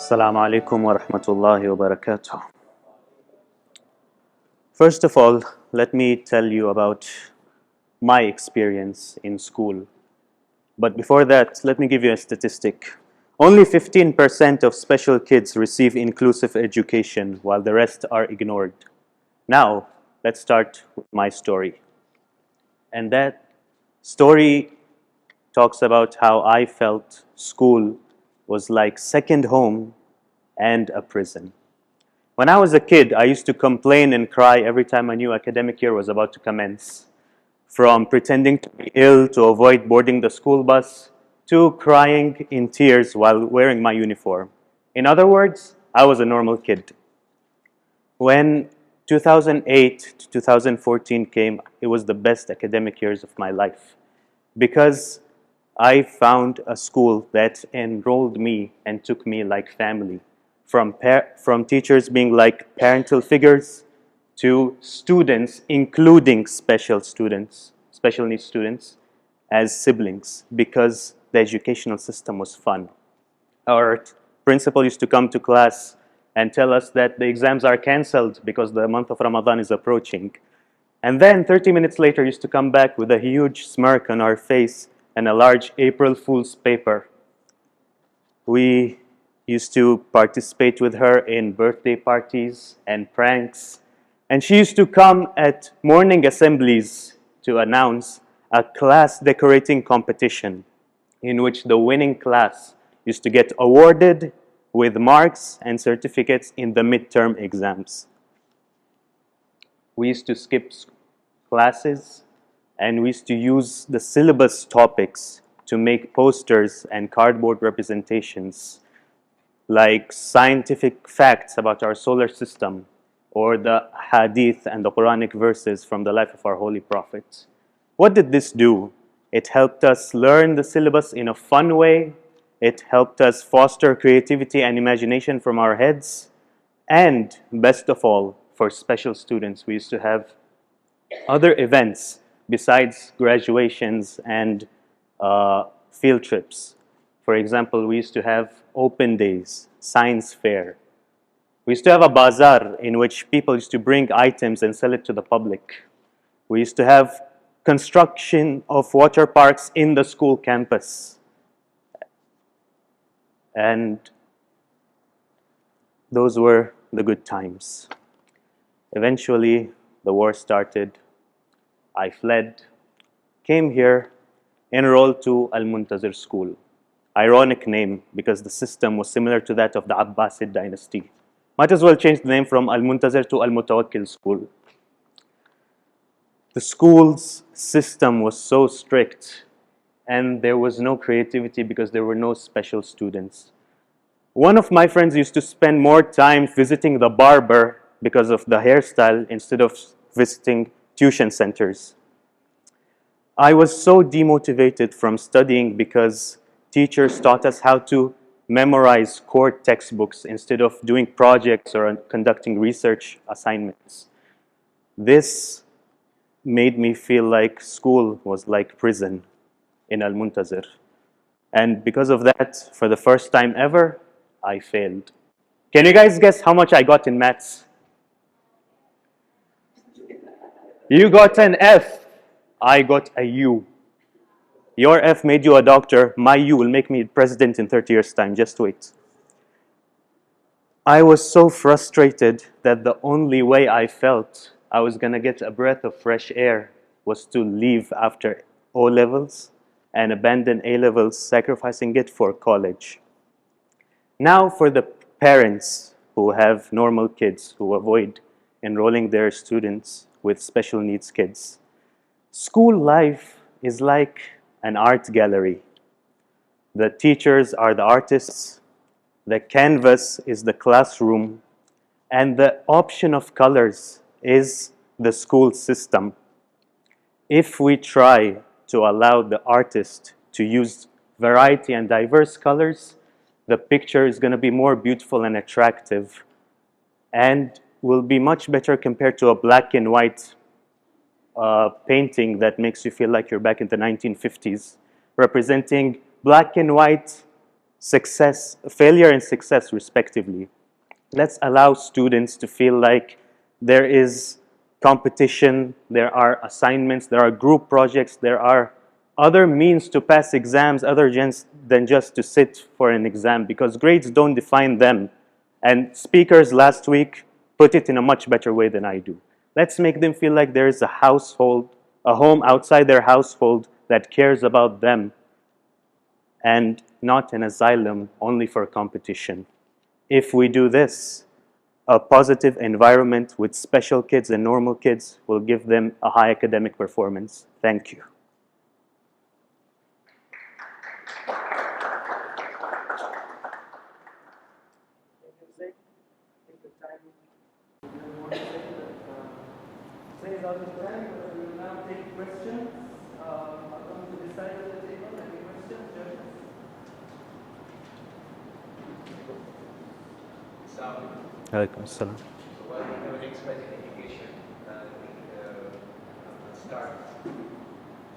Assalamu alaikum wa rahmatullahi wa barakatuh. First of all, let me tell you about my experience in school. But before that, let me give you a statistic. Only 15% of special kids receive inclusive education, while the rest are ignored. Now, let's start with my story. And that story talks about how I felt school was like second home and a prison. When I was a kid, I used to complain and cry every time a new academic year was about to commence. From pretending to be ill to avoid boarding the school bus, to crying in tears while wearing my uniform. In other words, I was a normal kid. When 2008 to 2014 came, it was the best academic years of my life because I found a school that enrolled me and took me like family. From teachers being like parental figures to students, including special needs students, as siblings because the educational system was fun. Our principal used to come to class and tell us that the exams are cancelled because the month of Ramadan is approaching. And then 30 minutes later used to come back with a huge smirk on our face and a large April Fool's paper. We used to participate with her in birthday parties and pranks. And she used to come at morning assemblies to announce a class decorating competition in which the winning class used to get awarded with marks and certificates in the midterm exams. We used to skip classes and we used to use the syllabus topics to make posters and cardboard representations like scientific facts about our solar system or the hadith and the Quranic verses from the life of our holy prophet. What did this do? It helped us learn the syllabus in a fun way. It helped us foster creativity and imagination from our heads. And best of all, for special students, we used to have other events besides graduations and field trips. For example, we used to have open days, science fair. We used to have a bazaar in which people used to bring items and sell it to the public. We used to have construction of water parks in the school campus. And those were the good times. Eventually, the war started. I fled, came here, enrolled to Al-Muntazir school. Ironic name because the system was similar to that of the Abbasid dynasty. Might as well change the name from Al-Muntazir to Al-Mutawakkil school. The school's system was so strict and there was no creativity because there were no special students. One of my friends used to spend more time visiting the barber because of the hairstyle instead of visiting tuition centers. I was so demotivated from studying because teachers taught us how to memorize core textbooks instead of doing projects or conducting research assignments. This made me feel like school was like prison in Al-Muntazir. And because of that, for the first time ever, I failed. Can you guys guess how much I got in maths? You got an F. I got a U. Your F made you a doctor. My U will make me president in 30 years' time. Just wait. I was so frustrated that the only way I felt I was going to get a breath of fresh air was to leave after O levels and abandon A levels, sacrificing it for college. Now for the parents who have normal kids who avoid enrolling their students with special needs kids. School life is like an art gallery. The teachers are the artists, the canvas is the classroom, and the option of colors is the school system. If we try to allow the artist to use variety and diverse colors, the picture is going to be more beautiful and attractive and will be much better compared to a black and white painting that makes you feel like you're back in the 1950s, representing black and white success, failure and success respectively. Let's allow students to feel like there is competition, there are assignments, there are group projects, there are other means to pass exams other than just to sit for an exam, because grades don't define them. And speakers last week put it in a much better way than I do. Let's make them feel like there is a household, a home outside their household that cares about them, and not an asylum only for competition. If we do this, a positive environment with special kids and normal kids will give them a high academic performance. Thank you. Is out of time, but we will now take questions. I'll come to this side of the table. Any questions, judges? Alaikum salam. So while we have expert in education, I'll start.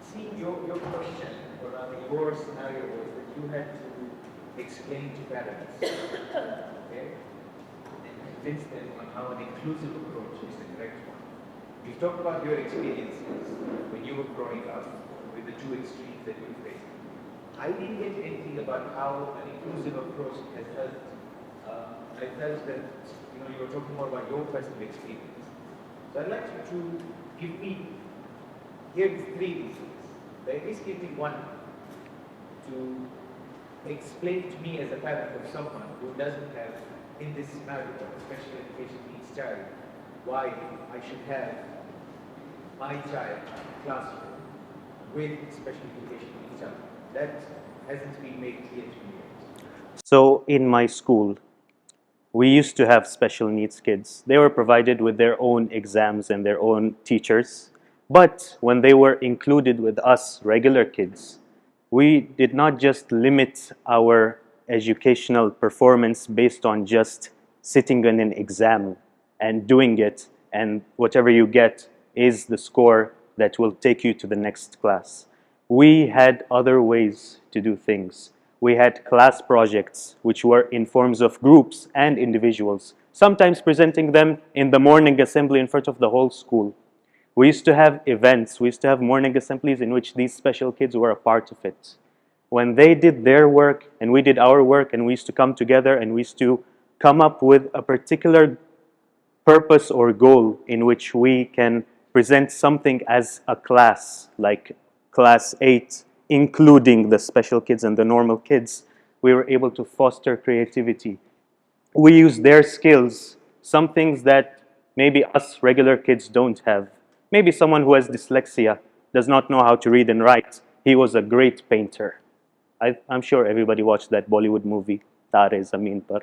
See, your question, or rather your scenario was that you had to explain to parents, okay, and convince them on how an inclusive approach is the correct one. You've talked about your experiences when you were growing up with the two extremes that you faced. I didn't get anything about how an inclusive approach has helped. I felt that you were talking more about your personal experience. So I'd like you to give me here three reasons. At least give me one to explain to me as a parent of someone who doesn't have, in this scenario, a special education needs child, why I should have my child in a classroom with special education needs child. That hasn't been made clear to me yet. So in my school, we used to have special needs kids. They were provided with their own exams and their own teachers. But when they were included with us regular kids, we did not just limit our educational performance based on just sitting in an exam and doing it, and whatever you get is the score that will take you to the next class. We had other ways to do things. We had class projects, which were in forms of groups and individuals, sometimes presenting them in the morning assembly in front of the whole school. We used to have events, we used to have morning assemblies in which these special kids were a part of it. When they did their work and we did our work, and we used to come together and we used to come up with a particular purpose or goal in which we can present something as a class, like class 8, including the special kids and the normal kids, we were able to foster creativity. We use their skills, some things that maybe us regular kids don't have. Maybe someone who has dyslexia does not know how to read and write. He was a great painter. I'm sure everybody watched that Bollywood movie, Tare Zameen Par,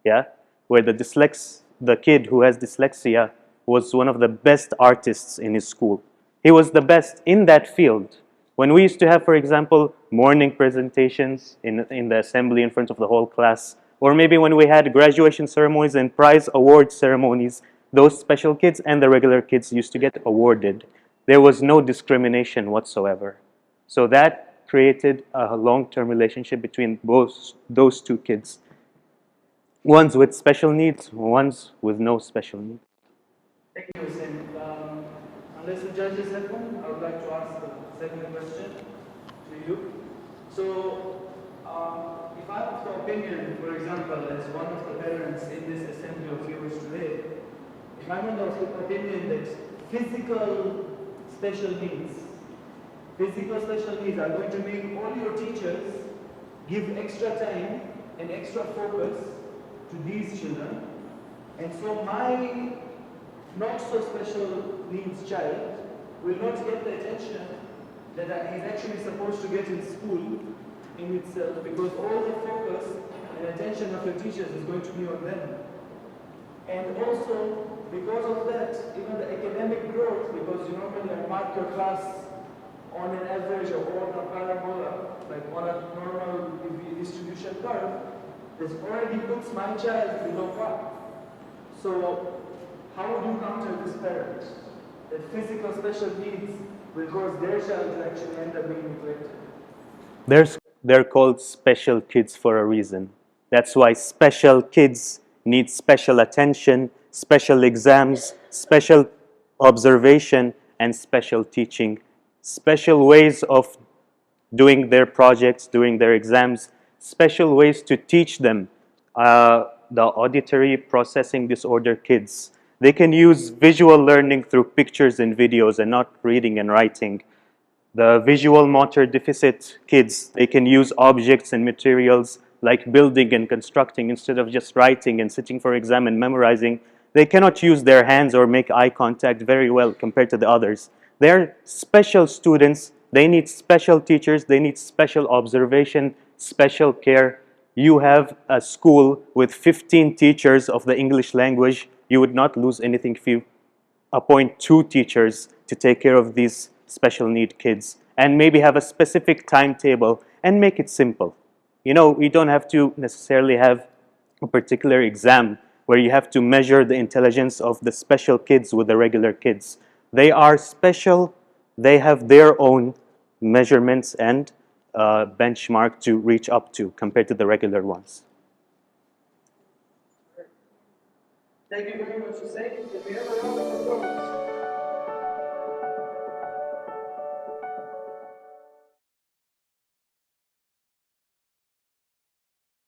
yeah? Where the kid who has dyslexia was one of the best artists in his school. He was the best in that field. When we used to have, for example, morning presentations in the assembly in front of the whole class, or maybe when we had graduation ceremonies and prize award ceremonies, those special kids and the regular kids used to get awarded. There was no discrimination whatsoever. So that created a long-term relationship between both those two kids. Ones with special needs, ones with no special needs. Thank you, Hussein. Unless the judges have one, I would like to ask the second question to you. So, if I have the opinion, for example, as one of the parents in this assembly of yours today, if I'm of the opinion that physical special needs are going to make all your teachers give extra time and extra focus to these children, and so my not so special needs child will not get the attention that he's actually supposed to get in school in itself, because all the focus and attention of your teachers is going to be on them. And also, because of that, even the academic growth, because you normally mark your class on an average or on a parabola, like on a normal distribution curve, this already puts my child below par. So, how would you counter this parent? That physical special needs will cause their child to actually end up being neglected? they're called special kids for a reason. That's why special kids need special attention, special exams, special observation, and special teaching, special ways of doing their projects, doing their exams, special ways to teach them. The auditory processing disorder kids, they can use visual learning through pictures and videos and not reading and writing. The visual motor deficit kids, they can use objects and materials like building and constructing instead of just writing and sitting for exam and memorizing. They cannot use their hands or make eye contact very well compared to the others. They're special students. They need special teachers. They need special observation, special care. You have a school with 15 teachers of the English language. You would not lose anything if you appoint 2 teachers to take care of these special need kids and maybe have a specific timetable and make it simple. You know, you don't have to necessarily have a particular exam where you have to measure the intelligence of the special kids with the regular kids. They are special. They have their own measurements and benchmark to reach up to compared to the regular ones. Thank you very much, Hussein. If we have a round of applause.